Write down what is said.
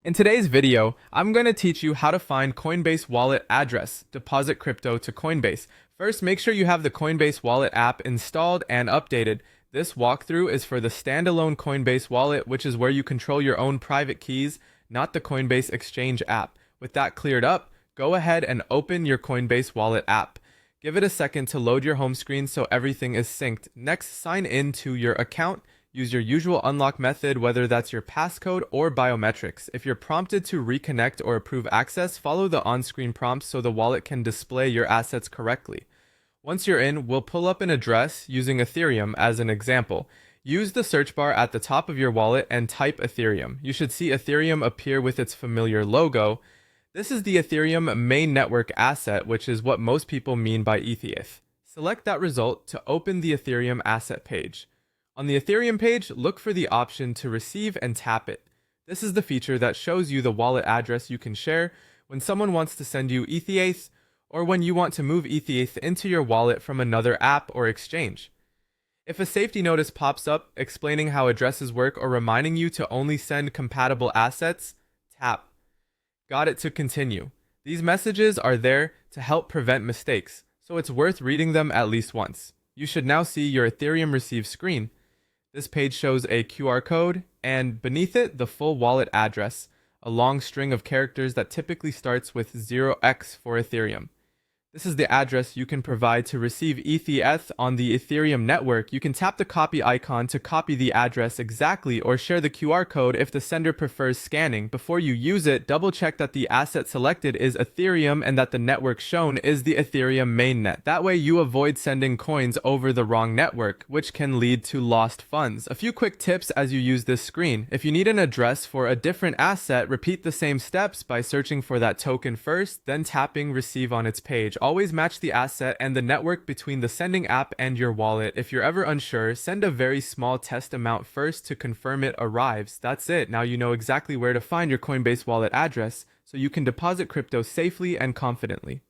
In today's video, I'm going to teach you how to find Coinbase wallet address, deposit crypto to Coinbase. First, make sure you have the Coinbase wallet app installed and updated. This walkthrough is for the standalone Coinbase wallet, which is where you control your own private keys, not the Coinbase Exchange app. With that cleared up, go ahead and open your Coinbase wallet app. Give it a second to load your home screen so everything is synced. Next, sign in to your account. Use your usual unlock method, whether that's your passcode or biometrics. If you're prompted to reconnect or approve access, follow the on-screen prompts so the wallet can display your assets correctly. Once you're in, we'll pull up an address using Ethereum as an example. Use the search bar at the top of your wallet and type Ethereum. You should see Ethereum appear with its familiar logo. This is the Ethereum main network asset, which is what most people mean by ETH. Select that result to open the Ethereum asset page. On the Ethereum page, look for the option to receive and tap it. This is the feature that shows you the wallet address you can share when someone wants to send you ETH or when you want to move ETH into your wallet from another app or exchange. If a safety notice pops up explaining how addresses work or reminding you to only send compatible assets, tap. Got it to continue. These messages are there to help prevent mistakes, so it's worth reading them at least once. You should now see your Ethereum receive screen. This page shows a QR code, and beneath it, the full wallet address, a long string of characters that typically starts with 0x for Ethereum. This is the address you can provide to receive ETH on the Ethereum network. You can tap the copy icon to copy the address exactly or share the QR code if the sender prefers scanning. Before you use it, double check that the asset selected is Ethereum and that the network shown is the Ethereum mainnet. That way you avoid sending coins over the wrong network, which can lead to lost funds. A few quick tips as you use this screen. If you need an address for a different asset, repeat the same steps by searching for that token first, then tapping receive on its page. Always match the asset and the network between the sending app and your wallet. If you're ever unsure, send a very small test amount first to confirm it arrives. That's it. Now you know exactly where to find your Coinbase wallet address so you can deposit crypto safely and confidently.